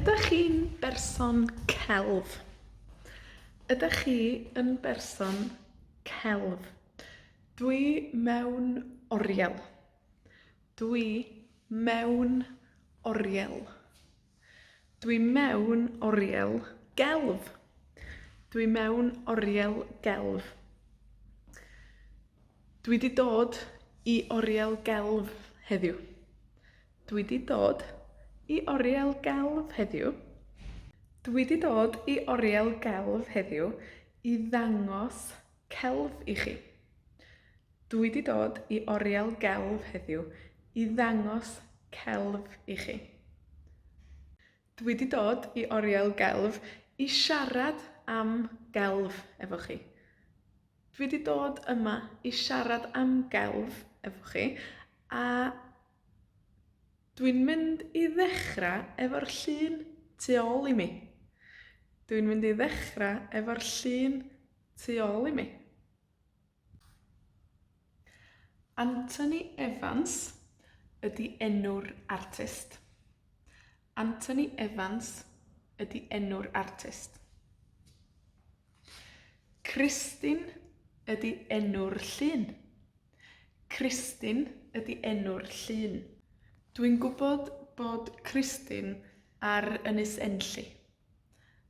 Ydych chi'n berson celf? Ydych chi yn berson celf? Dwi mewn oriel. Dwi mewn oriel. Dwi mewn oriel gelf. Dwi mewn oriel gelf. Dwi 'di dod i oriel gelf heddiw. Dwi 'di dod i oriel gelf heddiw. Dwi 'di dod i oriel gelf heddiw i ddangos celf i chi. Dwi 'di dod i oriel gelf heddiw i ddangos celf i chi. Dwi 'di dod i oriel gelf i siarad am gelf efo chi. Dwi 'di dod yma i siarad am gelf efo chi, a dwi'n mynd i ddechrau efo'r llun tu ôl i mi. Dwi'n mynd i ddechrau efo'r llun tu ôl i mi. Anthony Evans ydi enw'r artist. Anthony Evans ydi enw'r artist. Christine ydi enw'r llun. Christine ydi enw'r llun. Dwi'n gwybod bod Christine ar Ynys Enlli.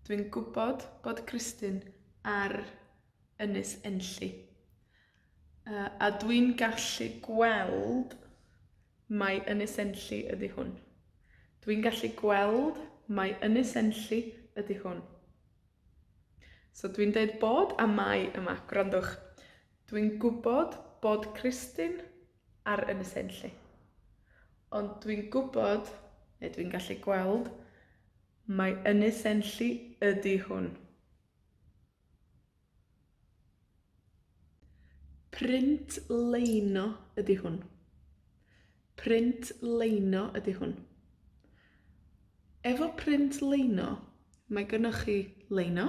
Dwi'n gwybod bod Christine ar Ynys Enlli. A dwi'n gallu gweld mai Ynys Enlli ydi hwn. Dwi'n gallu gweld mai Ynys Enlli ydi hwn. So dwi'n deud bod a mai yma, gwrandwch. Dwi'n gwybod bod Christine ar Ynys Enlli. Ond dwi'n gwybod, neu dwi'n gallu gweld, mai Ynys Enlli ydi hwn. Print leino ydi hwn. Print leino ydi hwn. Efo print leino, mae gynnwch chi leino,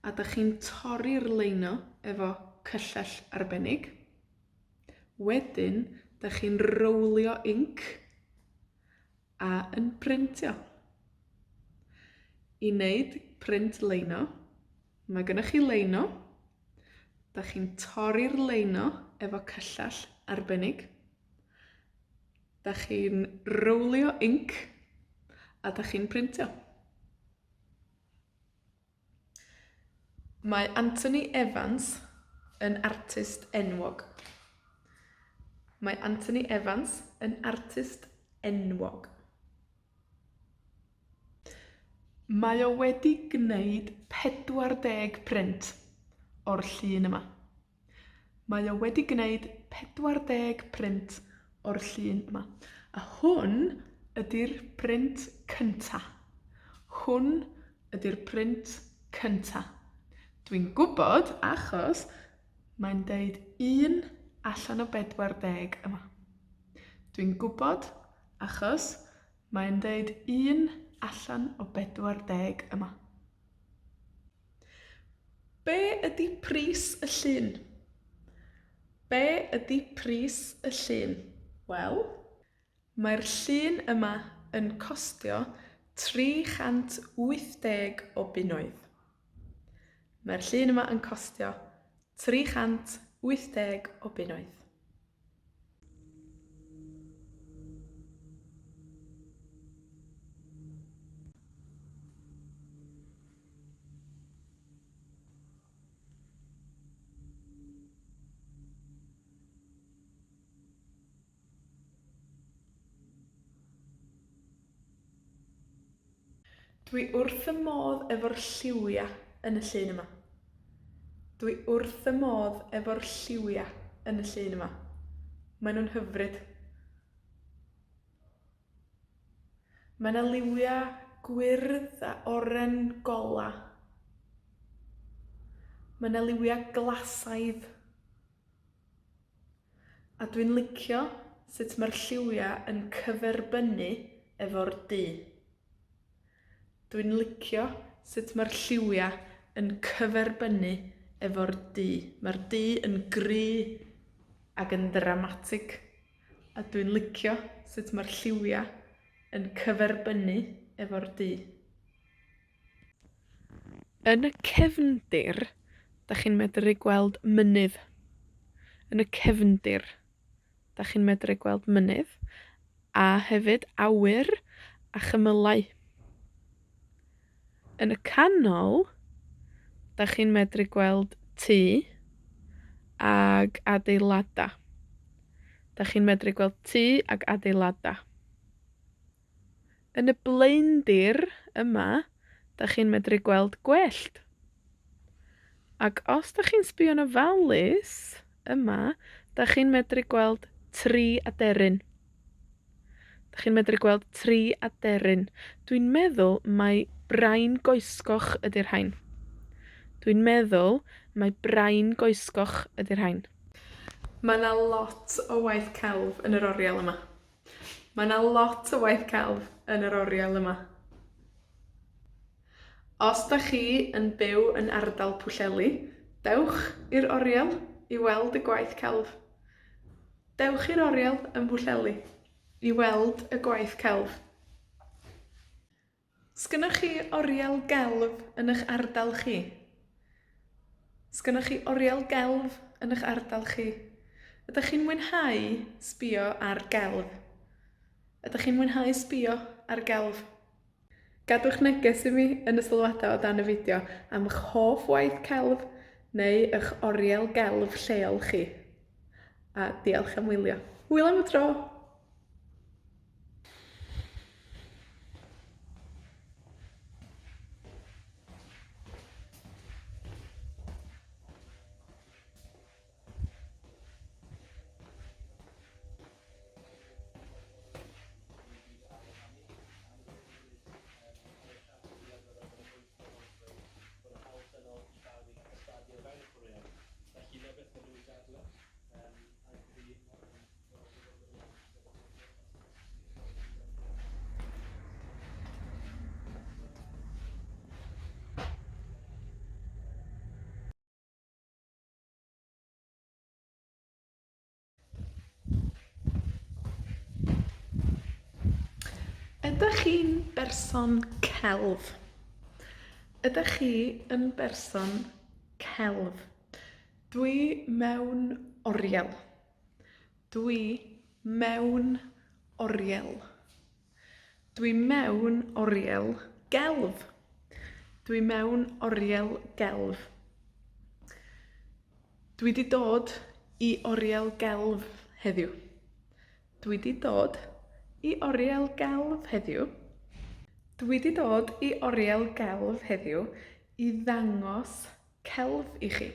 a dych chi'n torri'r leino efo cyllell arbennig. Wedyn, dych chi'n rowlio inc a yn printio. I wneud print leino, mae gynnwch chi leino, dych chi'n torri'r leino efo cyllell arbennig. Dych chi'n rowlio inc a dych chi'n printio. Mae Anthony Evans yn artist enwog. Mae Anthony Evans yn artist enwog. Mae o wedi gwneud 40 print o'r llun yma. Mae o wedi gwneud 40 print o'r llun yma. A hwn ydy'r print cynta. Hwn ydy'r print cynta. Dwi'n gwybod achos mae'n deud 1 allan o 40 yma. Dwi'n gwybod achos mae'n deud 1 allan o 40 yma. Be ydi pris y llun? Be ydi pris y llun? Wel, mae'r llun yma yn costio 380 o bunnoedd. Mae'r llun yma yn costio 380 o bunnoedd. Dwi wrth y modd efo'r lliwiau yn y llun yma. Dwi wrth y modd efo'r lliwiau yn y llun yma. Maen nhw'n hyfryd. Mae 'na liwiau gwyrdd a oren gola. Mae 'na liwiau glasaidd. A dwi'n licio sut mae'r lliwiau yn cyferbynnu efo'r du. Dwi'n licio sut mae'r lliwiau yn cyferbynnu efo'r du. Mae'r du yn gry ac yn dramatig. A dwi'n licio sut mae'r lliwiau yn cyferbynnu efo'r du. Yn y cefndir, da chi'n medru gweld mynydd. Yn y cefndir, da chi'n medru gweld mynydd, a hefyd awyr a chymylau. Yn y canol, da chi'n medru gweld tŷ ag adeilada. Da chi'n medru gweld tŷ ag adeilada. Yn y blaendir yma, da chi'n medru gweld gwellt. Ac os da chi'n sbïo yn ofalus yma, da chi'n medru gweld tri aderyn. Da chi'n medru gweld tri aderyn. Dwi'n meddwl mai brain goesgoch ydi'r rhain. Dwi'n meddwl mai brain goesgoch ydi'r rhain. Mae 'na lot o waith celf yn yr oriel yma. Mae 'na lot o waith celf yn yr oriel yma. Os da chi yn byw yn ardal Pwllheli, dewch i'r oriel i weld y gwaith celf. Dewch i'r oriel yn Pwllheli i weld y gwaith celf. Sgynnoch chi oriel gelf yn eich ardal chi? Sgynnoch chi oriel gelf yn eich ardal chi? Ydych chi'n mwynhau sbïo ar gelf? Ydych chi'n mwynhau sbïo ar gelf? Gadwch neges i mi yn y sylwadau o dan y fideo am eich hoff waith celf neu eich oriel gelf lleol chi. A diolch am wylio. Hwyl am y tro! Ydych chi'n berson celf? Ydych chi yn berson celf? Dwi mewn oriel. Dwi mewn oriel. Dwi mewn oriel gelf. Dwi mewn oriel gelf. Dwi 'di dod i oriel gelf heddiw. Dwi 'di dod i oriel gelf heddiw. Dwi 'di dod i oriel gelf heddiw i ddangos celf i chi.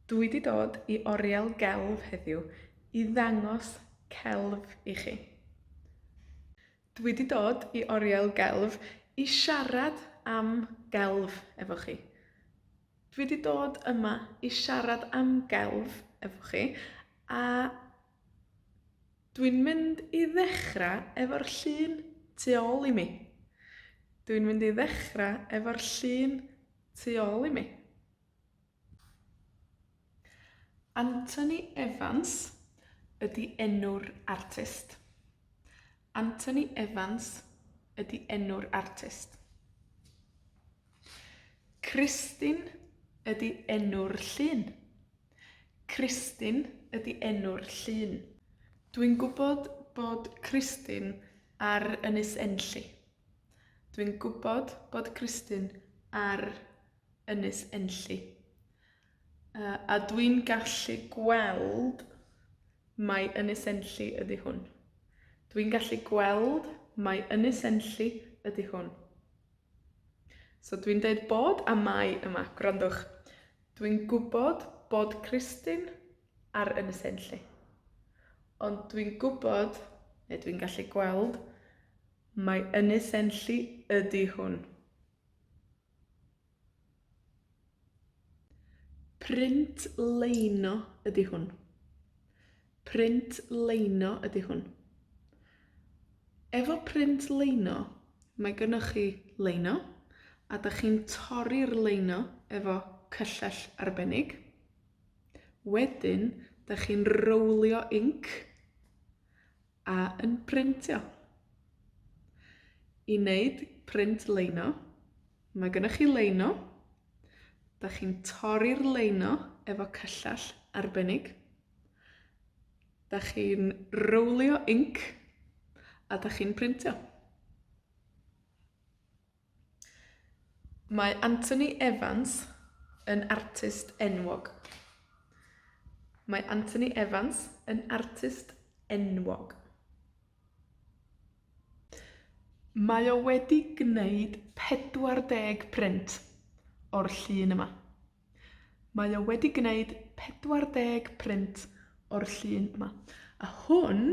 Dwi 'di dod i oriel gelf heddiw i ddangos celf i chi. Dwi 'di dod i oriel gelf i siarad am gelf efo chi. Dwi 'di dod yma i siarad am gelf efo chi, a dwi'n mynd i ddechrau efo'r llun tu ôl i mi. Dwi'n mynd i ddechrau efo'r llun tu ôl i mi. Anthony Evans ydi enw'r artist. Anthony Evans ydi enw'r artist. Christine ydi enw'r llun. Christine ydi enw'r llun. Dwi'n gwybod bod Christine ar Ynys Enlli. Dwi'n gwybod bod Christine ar Ynys Enlli. A dwi'n gallu gweld mai Ynys Enlli ydi hwn. Dwi'n gallu gweld mai Ynys Enlli ydi hwn. So dwi'n deud bod a mai yma. Gwrandwch. Dwi'n gwybod bod Christine ar Ynys Enlli. Ond dwi'n gwybod, neu dwi'n gallu gweld, mai Ynys Enlli ydi hwn. Print leino ydi hwn. Print leino ydi hwn. Efo print leino, mae gynnoch chi leino, a da chi'n torri'r leino efo cyllell arbennig. Wedyn, da chi'n rowlio inc a yn printio. I wneud print leino, Mae gennych chi leino. Da chi'n torri'r leino efo cyllall arbennig. Da chi'n rowlio inc a da chi'n printio. Mae Anthony Evans yn artist enwog. Mae Anthony Evans yn artist enwog. Mae o wedi gwneud 40 print o'r llun yma. Mae o wedi gwneud 40 print o'r llun yma. A hwn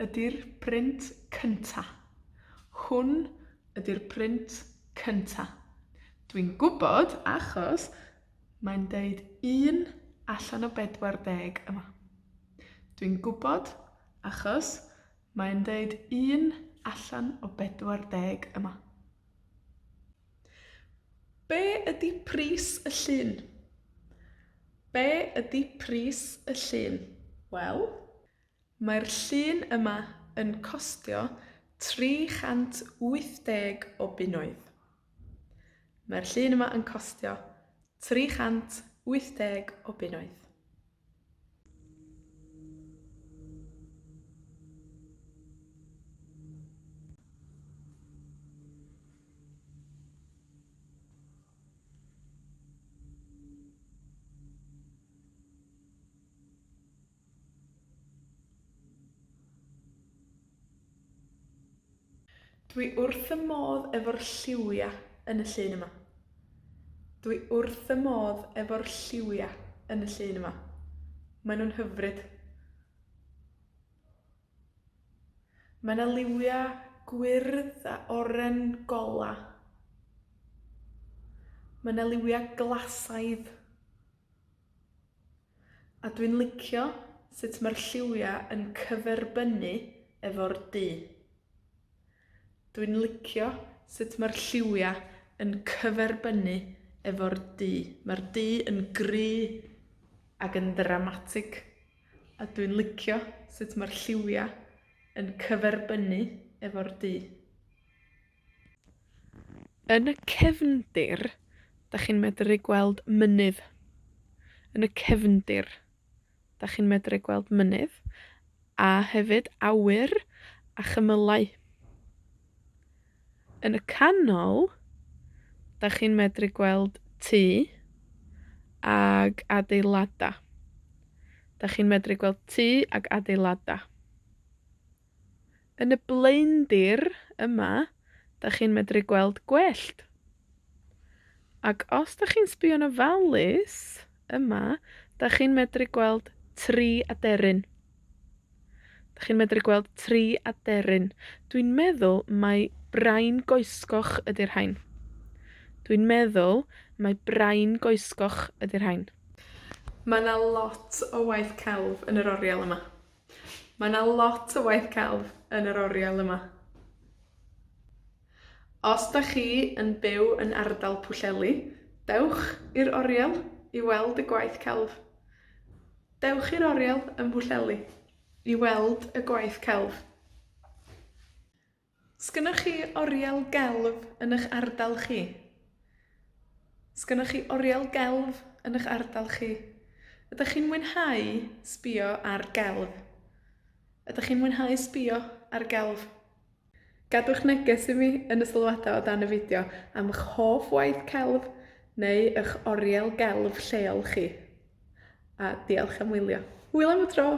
ydy'r print cynta. Hwn ydy'r print cynta. Dwi'n gwybod achos mae'n deud 1 allan o 40 yma. Dwi'n gwybod achos mae'n deud 1 allan o 40 yma. Be ydy pris y llun? Be ydy pris y llun? Wel, mae'r llun yma yn costio 380 o bunnoedd. Mae'r llun yma yn costio 380 o bunnoedd. Dwi wrth y modd efo'r lliwia yn y llun yma. Dwi wrth y modd efo'r lliwia yn y llun yma. Maen nhw'n hyfryd. Mae yna liwia gwyrdd a oren gola. Mae yna liwia glasaidd. A dwi'n licio sut mae'r lliwia yn cyferbynnu efo'r du. Dwi'n licio sut mae'r lliwia yn cyferbynnu efo'r du. Mae'r du yn gry ac yn dramatig. A dwi'n licio sut mae'r lliwia yn cyferbynnu efo'r du. Yn y cefndir, da chi'n medru gweld mynydd. Yn y cefndir, da chi'n medru gweld mynydd, a hefyd awyr a chymylau. Yn y canol, da chi'n medru gweld tŷ ag adeilada. Da chi'n medru gweld tŷ ag adeilada. Yn y blaendir yma, da chi'n medru gweld gwellt. Ac os da chi'n sbïo yn ofalus yma, da chi'n medru gweld tri aderyn. Da chi'n medru gweld tri aderyn. Dwi'n meddwl mai brain goesgoch ydy'r rhain. Dwi'n meddwl mai brain goesgoch ydy'r rhain. Mae yna lot o waith celf yn yr oriel yma. Mae yna lot o waith celf yn yr oriel yma. Os da chi yn byw yn ardal Pwllheli, dewch i'r oriel i weld y gwaith celf. Dewch i'r oriel yn Pwllheli i weld y gwaith celf. Sgynnoch chi oriel gelf yn eich ardal chi? Sgynnoch chi oriel gelf yn eich ardal chi? Ydych chi'n mwynhau sbïo ar gelf? Ydych chi'n mwynhau sbïo ar gelf? Gadwch neges i mi yn y sylwadau o dan y fideo am eich hoff waith celf neu eich oriel gelf lleol chi. A diolch am wylio. Hwyl am y tro!